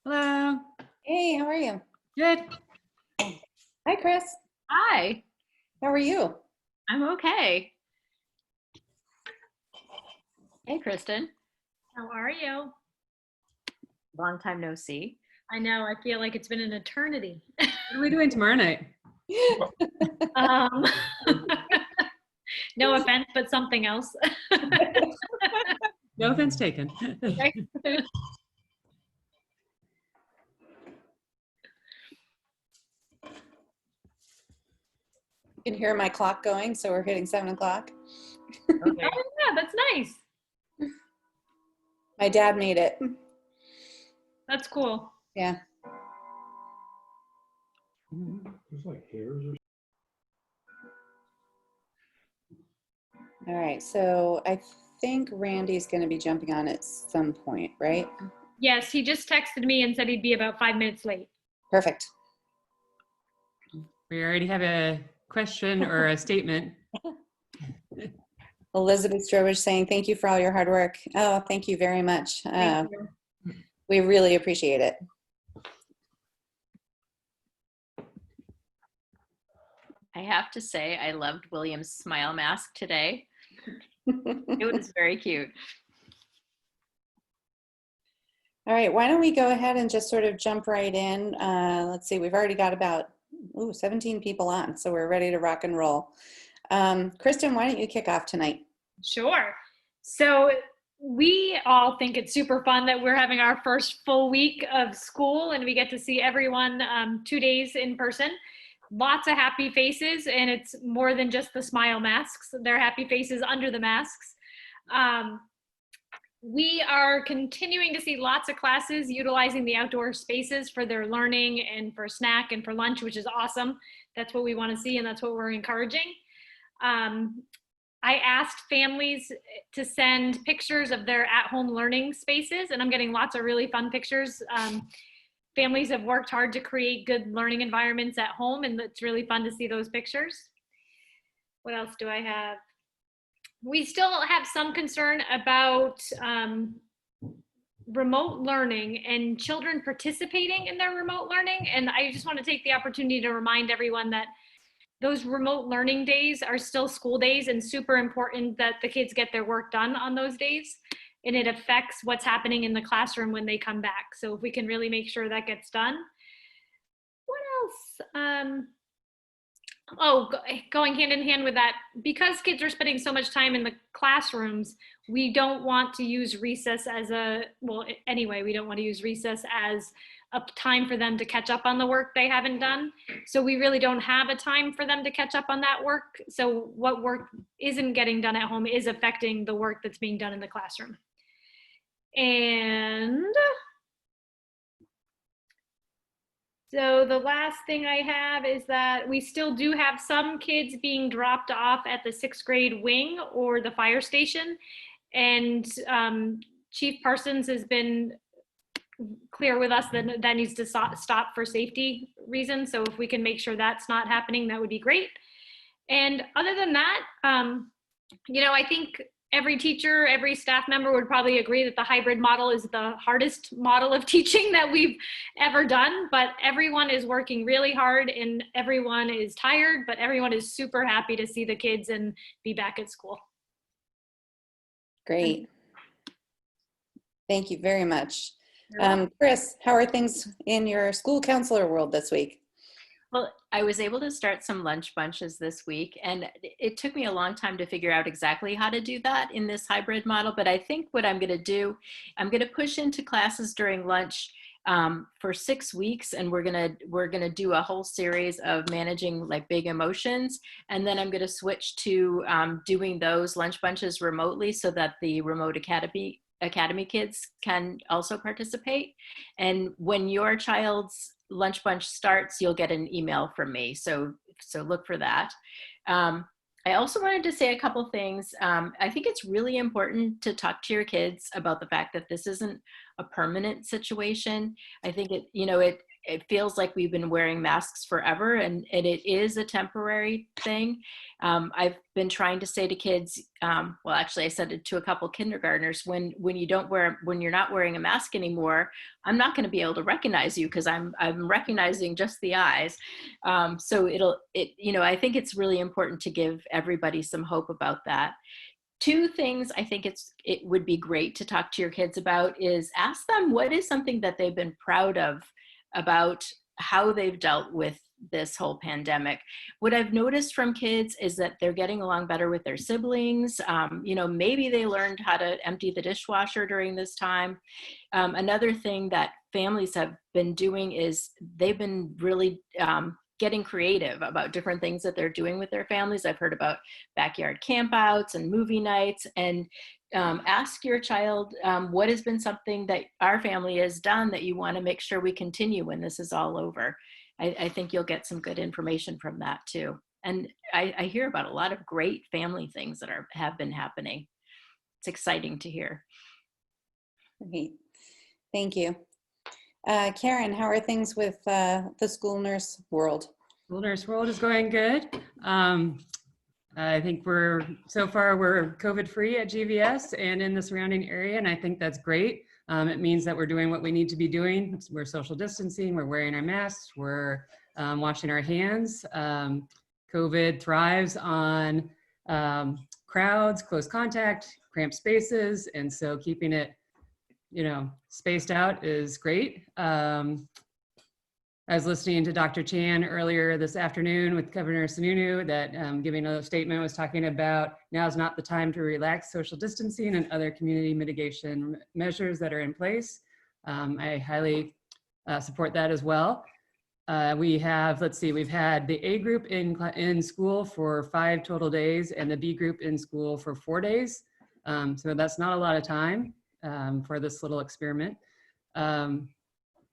Hello. Hey, how are you? Good. Hi, Chris. Hi, How are you? I'm okay. Hey, Kristen. How are you? Long time no see. I know, I feel like it's been an eternity. What are we doing tomorrow night? Um, no offense, but something else. No offense taken. Right? You can hear my clock going, so we're hitting 7 o'clock. Okay. Oh, yeah, that's nice. My dad made it. That's cool. Yeah. There's like hairs or All right. So I think Randy's going to be jumping on at some point, right? Yes, he just texted me and said he'd be about 5 minutes late. Perfect. We already have a question or a statement. Elizabeth Strobridge saying, thank you for all your hard work. Oh, thank you very much. Thank you. We really appreciate it. I have to say, I loved William's smile mask today. It was very cute. All right, why don't we go ahead and just sort of jump right in. Let's see, we've already got about 17 people on, so we're ready to rock and roll. Kristen, why don't you kick off tonight? Sure. So we all think it's super fun that we're having our first full week of school and we get to see everyone 2 days in person. Lots of happy faces, and it's more than just the smile masks. They're happy faces under the masks. We are continuing to see lots of classes utilizing the outdoor spaces for their learning and for snack and for lunch, which is awesome. That's what we want to see, and that's what we're encouraging. I asked families to send pictures of their at-home learning spaces, and I'm getting lots of really fun pictures. Families have worked hard to create good learning environments at home, and it's really fun to see those pictures. What else do I have? We still have some concern about remote learning and children participating in their remote learning. And I just want to take the opportunity to remind everyone that those remote learning days are still school days, and super important that the kids get their work done on those days. And it affects what's happening in the classroom when they come back. So if we can really make sure that gets done. What else? Going hand in hand with that, because kids are spending so much time in the classrooms, we don't want to use recess as we don't want to use recess as a time for them to catch up on the work they haven't done. So we really don't have a time for them to catch up on that work. So what work isn't getting done at home is affecting the work that's being done in the classroom. And so the last thing I have is that we still do have some kids being dropped off at the 6th grade wing or the fire station. And Chief Parsons has been clear with us that that needs to stop for safety reasons. So if we can make sure that's not happening, that would be great. And other than that, I think every teacher, every staff member would probably agree that the hybrid model is the hardest model of teaching that we've ever done, but everyone is working really hard and everyone is tired, but everyone is super happy to see the kids and be back at school. Great. Thank you very much. Chris, how are things in your school counselor world this week? Well, I was able to start some lunch bunches this week, and it took me a long time to figure out exactly how to do that in this hybrid model. But I think what I'm going to do, I'm going to push into classes during lunch for 6 weeks, and we're gonna do a whole series of managing like big emotions, and then I'm going to switch to doing those lunch bunches remotely so that the remote academy kids can also participate. And when your child's lunch bunch starts, you'll get an email from me. So look for that. I also wanted to say a couple things. I think it's really important to talk to your kids about the fact that this isn't a permanent situation. I think it feels like we've been wearing masks forever, and it is a temporary thing. I've been trying to say to kids, well, actually I said it to a couple kindergartners, when you're not wearing a mask anymore, I'm not going to be able to recognize you because I'm recognizing just the eyes. So I think it's really important to give everybody some hope about that. Two things I think it would be great to talk to your kids about is ask them what is something that they've been proud of about how they've dealt with this whole pandemic. What I've noticed from kids is that they're getting along better with their siblings. Maybe they learned how to empty the dishwasher during this time. Another thing that families have been doing is they've been really getting creative about different things that they're doing with their families. I've heard about backyard campouts and movie nights, and ask your child what has been something that our family has done that you want to make sure we continue when this is all over. I think you'll get some good information from that too. And I hear about a lot of great family things that have been happening. It's exciting to hear. Great. Thank you. Karen, how are things with the school nurse world? School nurse world is going good. I think we're COVID free at GVS and in the surrounding area, and I think that's great. It means that we're doing what we need to be doing. We're social distancing, we're wearing our masks, we're washing our hands. COVID thrives on crowds, close contact, cramped spaces, and so keeping it, spaced out is great. I was listening to Dr. Chan earlier this afternoon with Governor Sununu that giving a statement was talking about now is not the time to relax social distancing and other community mitigation measures that are in place. I highly support that as well. We've had the A group in school for 5 total days and the B group in school for 4 days. So that's not a lot of time for this little experiment.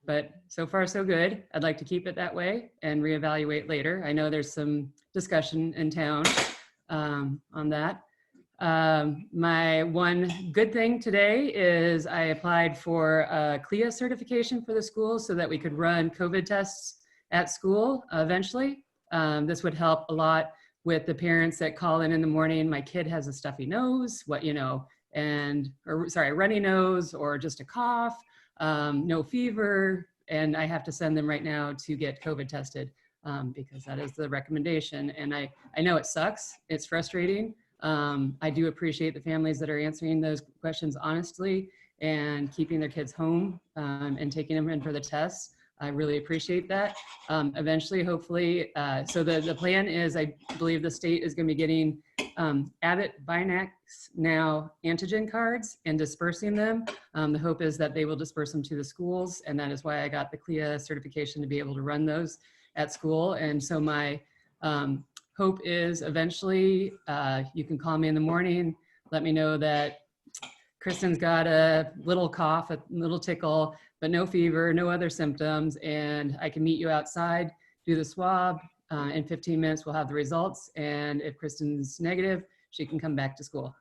But so far so good. I'd like to keep it that way and reevaluate later. I know there's some discussion in town on that. My one good thing today is I applied for a CLIA certification for the school so that we could run COVID tests at school eventually. This would help a lot with the parents that call in the morning. My kid has a stuffy nose, runny nose or just a cough. No fever, and I have to send them right now to get COVID tested because that is the recommendation. And I know it sucks, it's frustrating. I do appreciate the families that are answering those questions honestly and keeping their kids home and taking them in for the tests. I really appreciate that. Eventually, hopefully, so the plan is, I believe the state is going to be getting Abbott Binax now antigen cards and dispersing them. The hope is that they will disperse them to the schools, and that is why I got the CLIA certification to be able to run those at school. And so my hope is eventually you can call me in the morning, let me know that Kristen's got a little cough, a little tickle, but no fever, no other symptoms, and I can meet you outside, do the swab. In 15 minutes, we'll have the results, and if Kristen's negative, she can come back to school.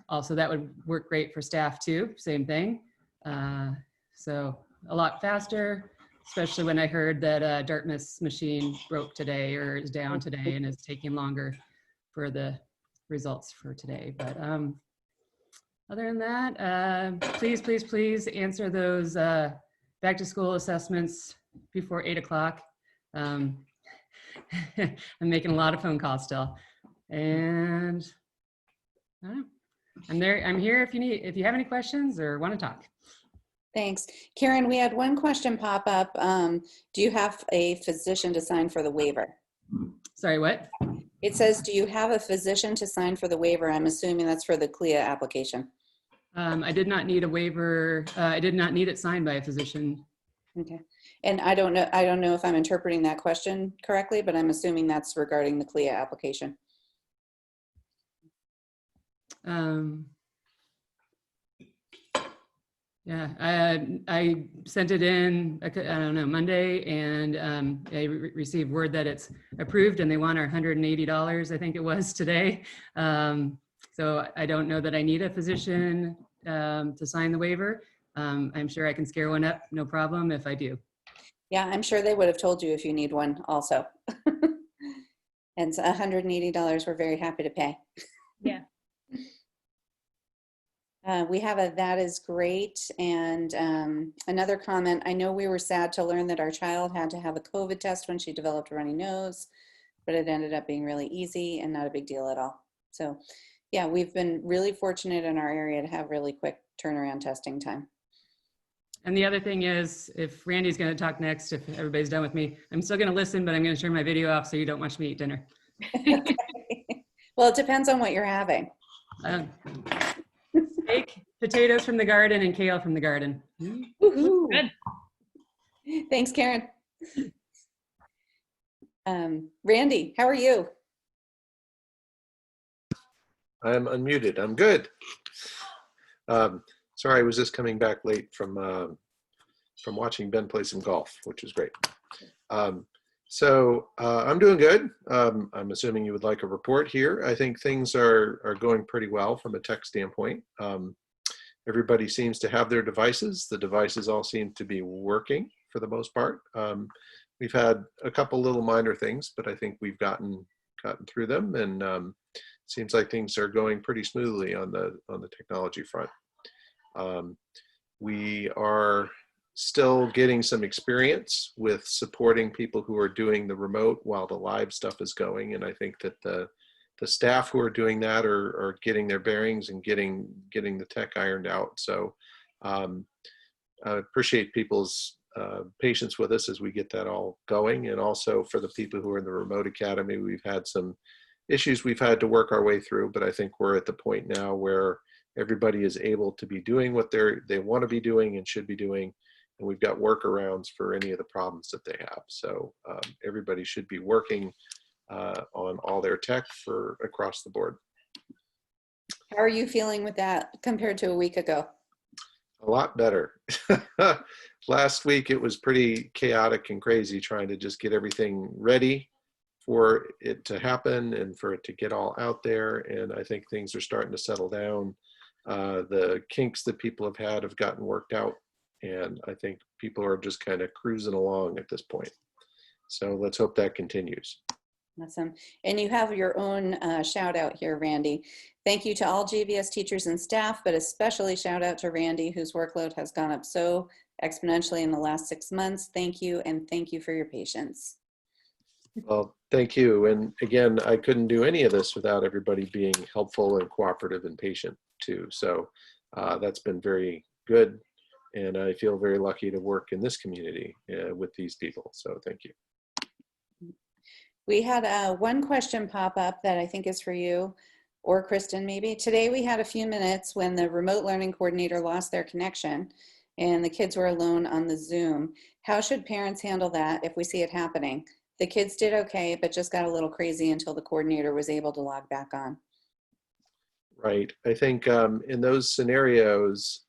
Also, that would work great for staff too, same thing. So a lot faster, especially when I heard that Dartmouth's machine broke today or is down today and is taking longer for the results for today. But other than that, please answer those back to school assessments before 8 o'clock. I'm making a lot of phone calls still, and I don't know. I'm here if you have any questions or want to talk. Thanks. Karen, we had one question pop up. Do you have a physician to sign for the waiver? Sorry, what? It says, do you have a physician to sign for the waiver? I'm assuming that's for the CLIA application. I did not need a waiver. I did not need it signed by a physician. Okay. And I don't know if I'm interpreting that question correctly, but I'm assuming that's regarding the CLIA application. Yeah, I sent it in, I don't know, Monday, and I received word that it's approved and they want our $180, I think it was today. So I don't know that I need a physician to sign the waiver. I'm sure I can scare one up, no problem if I do. Yeah, I'm sure they would have told you if you need one also. And it's $180 we're very happy to pay. Yeah. We have a that is great. And another comment, I know we were sad to learn that our child had to have a COVID test when she developed a runny nose, but it ended up being really easy and not a big deal at all. So yeah, we've been really fortunate in our area to have really quick turnaround testing time. And the other thing is, if Randy's going to talk next, if everybody's done with me, I'm still going to listen, but I'm going to turn my video off so you don't watch me eat dinner. Okay. Well, it depends on what you're having. Steak, potatoes from the garden, and kale from the garden. Woohoo. Good. Thanks, Karen. Randy, how are you? I'm unmuted. I'm good. Sorry, I was just coming back late from watching Ben play some golf, which was great. So I'm doing good. I'm assuming you would like a report here. I think things are going pretty well from a tech standpoint. Everybody seems to have their devices. The devices all seem to be working for the most part. We've had a couple little minor things, but I think we've gotten through them, and seems like things are going pretty smoothly on the technology front. We are still getting some experience with supporting people who are doing the remote while the live stuff is going, and I think that the staff who are doing that are getting their bearings and getting the tech ironed out. So I appreciate people's patience with us as we get that all going, and also for the people who are in the remote academy, we've had some issues we've had to work our way through, but I think we're at the point now where everybody is able to be doing what they want to be doing and should be doing, and we've got workarounds for any of the problems that they have. So everybody should be working on all their tech for across the board. How are you feeling with that compared to a week ago? A lot better. Last week it was pretty chaotic and crazy trying to just get everything ready for it to happen and for it to get all out there. And I think things are starting to settle down. The kinks that people have gotten worked out. And I think people are just kind of cruising along at this point. So let's hope that continues. Awesome. And you have your own shout out here, Randy. Thank you to all GVS teachers and staff, but especially shout out to Randy, whose workload has gone up so exponentially in the last 6 months. Thank you. And thank you for your patience. Well, thank you. And again, I couldn't do any of this without everybody being helpful and cooperative and patient too. So that's been very good. And I feel very lucky to work in this community with these people. So thank you. We had one question pop up that I think is for you or Kristen maybe. Today we had a few minutes when the remote learning coordinator lost their connection and the kids were alone on the Zoom. How should parents handle that if we see it happening? The kids did okay, but just got a little crazy until the coordinator was able to log back on. Right. I think in those scenarios,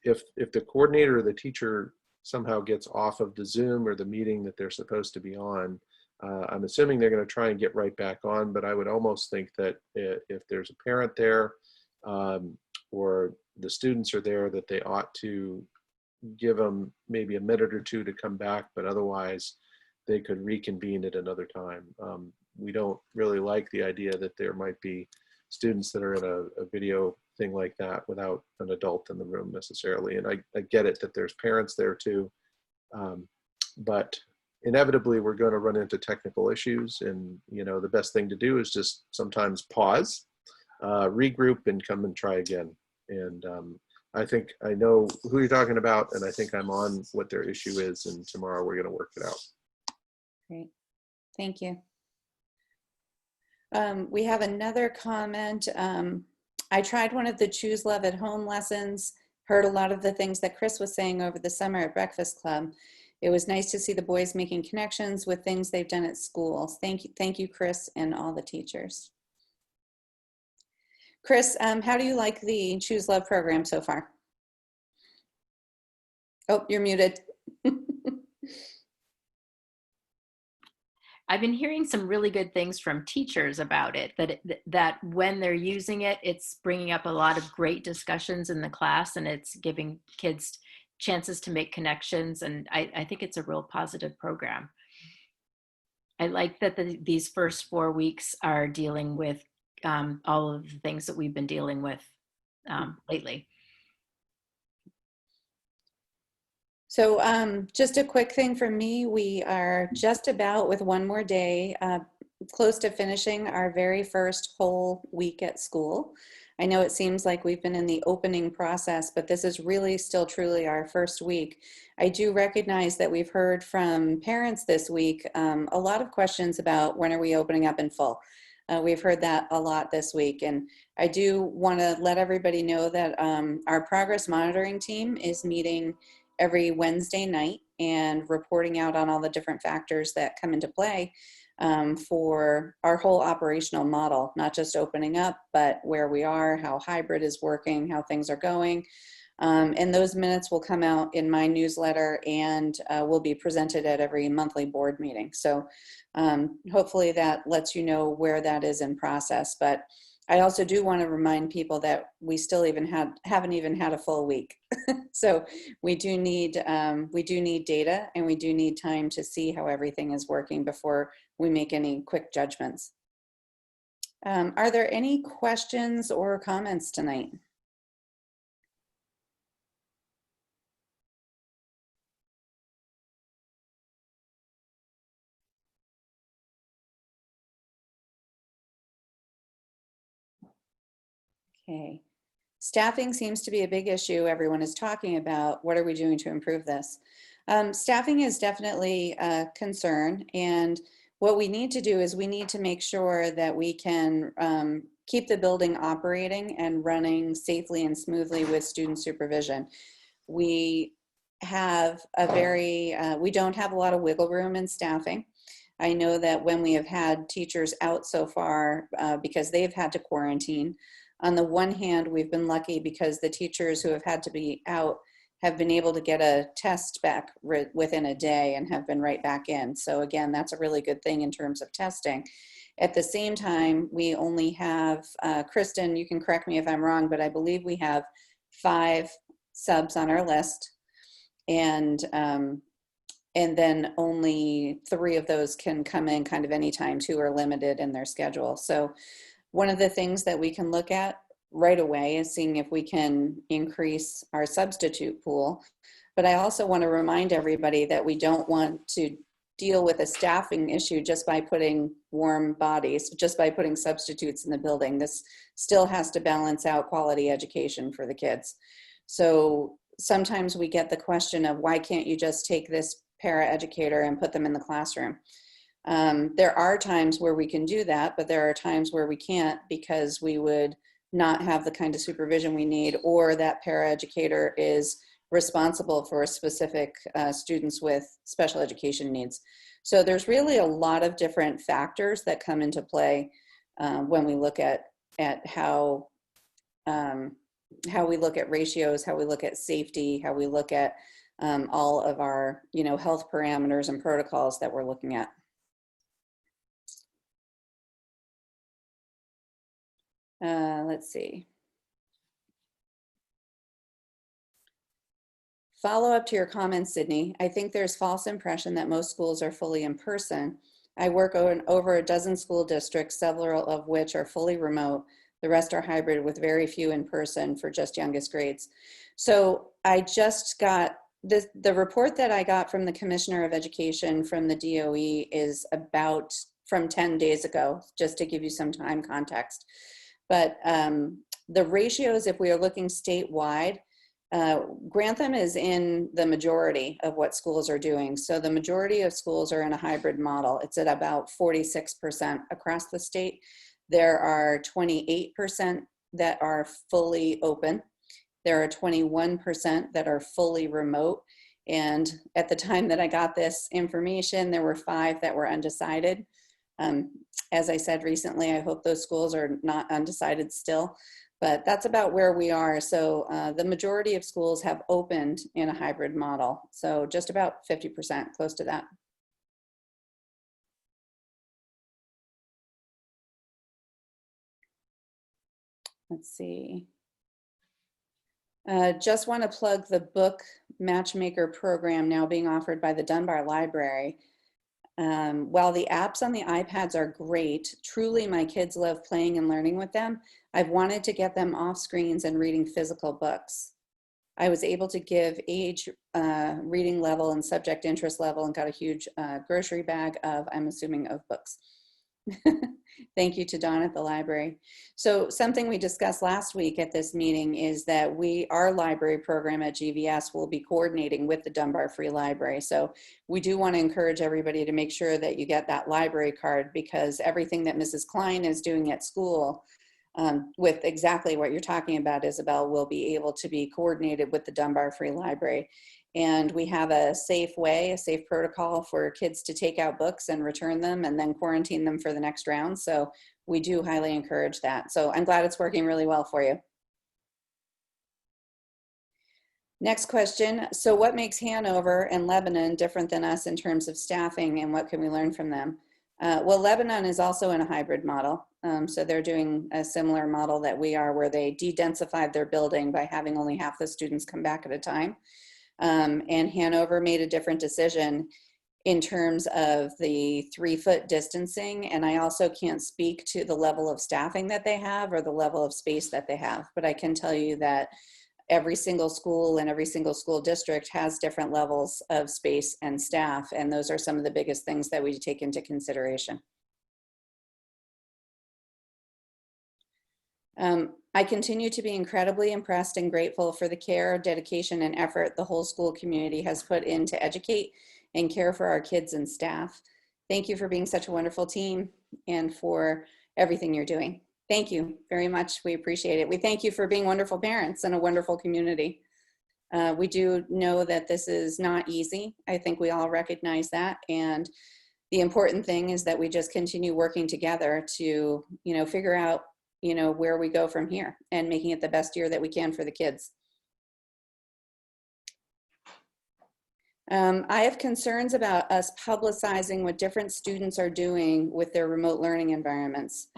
if the coordinator or the teacher somehow gets off of the Zoom or the meeting that they're supposed to be on, I'm assuming they're going to try and get right back on, but I would almost think that if there's a parent there or the students are there, that they ought to give them maybe a minute or two to come back, but otherwise they could reconvene at another time. We don't really like the idea that there might be students that are in a video thing like that without an adult in the room necessarily. And I get it that there's parents there too, but inevitably we're going to run into technical issues, and the best thing to do is just sometimes pause, regroup, and come and try again. And I think I know who you're talking about, and I think I'm on what their issue is, and tomorrow we're going to work it out. Great, thank you. We have another comment. I tried one of the Choose Love at Home lessons, heard a lot of the things that Chris was saying over the summer at Breakfast Club. It was nice to see the boys making connections with things they've done at school. Thank you, Chris, and all the teachers. Chris, how do you like the Choose Love program so far? Oh, you're muted. I've been hearing some really good things from teachers about it, that when they're using it, it's bringing up a lot of great discussions in the class, and it's giving kids chances to make connections. And I think it's a real positive program. I like that these first 4 weeks are dealing with all of the things that we've been dealing with lately. So just a quick thing from me, we are just about with one more day, close to finishing our very first whole week at school. I know it seems like we've been in the opening process, but this is really still truly our first week. I do recognize that we've heard from parents this week a lot of questions about when are we opening up in full. We've heard that a lot this week, and I do want to let everybody know that our progress monitoring team is meeting every Wednesday night and reporting out on all the different factors that come into play for our whole operational model, not just opening up, but where we are, how hybrid is working, how things are going. And those minutes will come out in my newsletter and will be presented at every monthly board meeting. So hopefully that lets you know where that is in process. But I also do want to remind people that we still haven't even had a full week. So we do need data, and we do need time to see how everything is working before we make any quick judgments. Are there any questions or comments tonight? Okay. Staffing seems to be a big issue everyone is talking about. What are we doing to improve this? Staffing is definitely a concern, and what we need to do is we need to make sure that we can keep the building operating and running safely and smoothly with student supervision. We have we don't have a lot of wiggle room in staffing. I know that when we have had teachers out so far because they've had to quarantine, on the one hand, we've been lucky because the teachers who have had to be out have been able to get a test back within a day and have been right back in. So again, that's a really good thing in terms of testing. At the same time, we only have, Kristen, you can correct me if I'm wrong, but I believe we have 5 subs on our list. And then only 3 of those can come in kind of anytime. 2 are limited in their schedule. So one of the things that we can look at right away is seeing if we can increase our substitute pool. But I also want to remind everybody that we don't want to deal with a staffing issue just by putting warm bodies, just by putting substitutes in the building. This still has to balance out quality education for the kids. So sometimes we get the question of, why can't you just take this paraeducator and put them in the classroom? There are times where we can do that, but there are times where we can't because we would not have the kind of supervision we need, or that paraeducator is responsible for specific students with special education needs. So there's really a lot of different factors that come into play when we look at how we look at ratios, how we look at safety, how we look at all of our health parameters and protocols that we're looking at. Let's see. Follow up to your comments, Sydney. I think there's false impression that most schools are fully in person. I work over a dozen school districts, several of which are fully remote. The rest are hybrid with very few in person for just youngest grades. So I just got the report that I got from the Commissioner of Education from the DOE is about from 10 days ago, just to give you some time context. But the ratios, if we are looking statewide, Grantham is in the majority of what schools are doing. So the majority of schools are in a hybrid model. It's at about 46% across the state. There are 28% that are fully open. There are 21% that are fully remote. And at the time that I got this information, there were 5 that were undecided. As I said recently, I hope those schools are not undecided still, but that's about where we are. So the majority of schools have opened in a hybrid model. So just about 50%, close to that. Let's see. Just want to plug the book matchmaker program now being offered by the Dunbar Library. While the apps on the iPads are great, truly my kids love playing and learning with them. I've wanted to get them off screens and reading physical books. I was able to give age, reading level, and subject interest level, and got a huge grocery bag of, I'm assuming, of books. Thank you to Dawn at the library. So something we discussed last week at this meeting is that our library program at GVS will be coordinating with the Dunbar Free Library. So we do want to encourage everybody to make sure that you get that library card, because everything that Mrs. Klein is doing at school with exactly what you're talking about, Isabel, will be able to be coordinated with the Dunbar Free Library. And we have a safe way, a safe protocol for kids to take out books and return them and then quarantine them for the next round. So we do highly encourage that. So I'm glad it's working really well for you. Next question. So what makes Hanover and Lebanon different than us in terms of staffing, and what can we learn from them? Well, Lebanon is also in a hybrid model. So they're doing a similar model that we are, where they de-densified their building by having only half the students come back at a time. And Hanover made a different decision in terms of the 3-foot distancing. And I also can't speak to the level of staffing that they have or the level of space that they have, but I can tell you that every single school and every single school district has different levels of space and staff. And those are some of the biggest things that we take into consideration. I continue to be incredibly impressed and grateful for the care, dedication, and effort the whole school community has put in to educate and care for our kids and staff. Thank you for being such a wonderful team and for everything you're doing. Thank you very much. We appreciate it. We thank you for being wonderful parents and a wonderful community. We do know that this is not easy. I think we all recognize that. And the important thing is that we just continue working together to, figure out where we go from here and making it the best year that we can for the kids. I have concerns about us publicizing what different students are doing with their remote learning environments.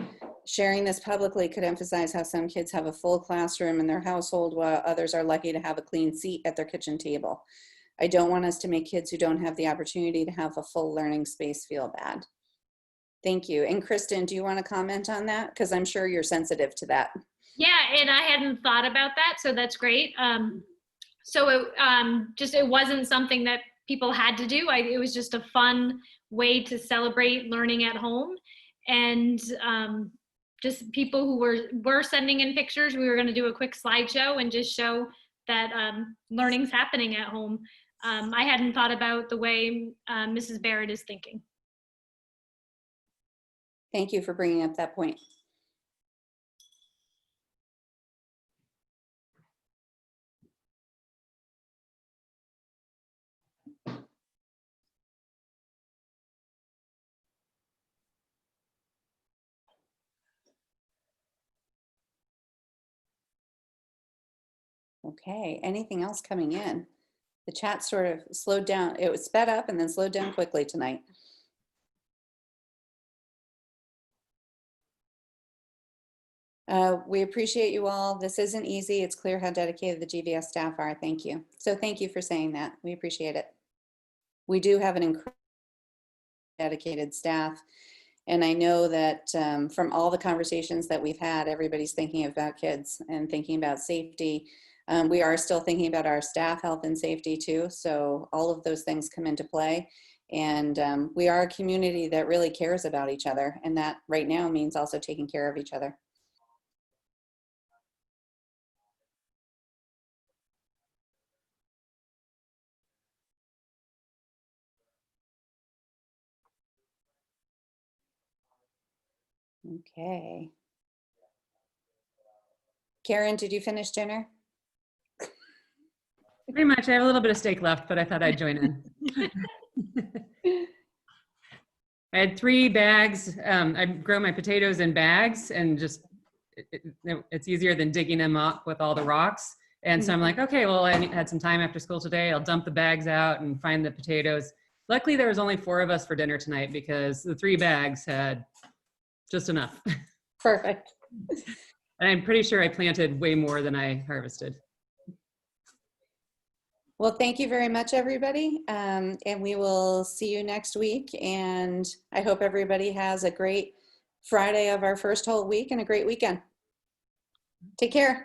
Sharing this publicly could emphasize how some kids have a full classroom in their household while others are lucky to have a clean seat at their kitchen table. I don't want us to make kids who don't have the opportunity to have a full learning space feel bad. Thank you. And Kristen, do you want to comment on that? Because I'm sure you're sensitive to that. Yeah, and I hadn't thought about that, so that's great. So it wasn't something that people had to do. It was just a fun way to celebrate learning at home. And just people who were sending in pictures, we were going to do a quick slideshow and just show that learning's happening at home. I hadn't thought about the way Mrs. Barrett is thinking. Thank you for bringing up that point. Okay, anything else coming in? The chat sort of slowed down. It was sped up and then slowed down quickly tonight. We appreciate you all. This isn't easy. It's clear how dedicated the GVS staff are. Thank you. So thank you for saying that. We appreciate it. We do have an incredibly dedicated staff. And I know that from all the conversations that we've had, everybody's thinking about kids and thinking about safety. We are still thinking about our staff health and safety too. So all of those things come into play. And we are a community that really cares about each other. And that right now means also taking care of each other. Okay. Karen, did you finish dinner? Pretty much. I have a little bit of steak left, but I thought I'd join in. I had 3 bags. I grow my potatoes in bags, and just it's easier than digging them up with all the rocks. And so I'm like, okay, well, I had some time after school today. I'll dump the bags out and find the potatoes. Luckily, there was only 4 of us for dinner tonight because the 3 bags had just enough. Perfect. And I'm pretty sure I planted way more than I harvested. Well, thank you very much, everybody. And we will see you next week. And I hope everybody has a great Friday of our first whole week and a great weekend. Take care.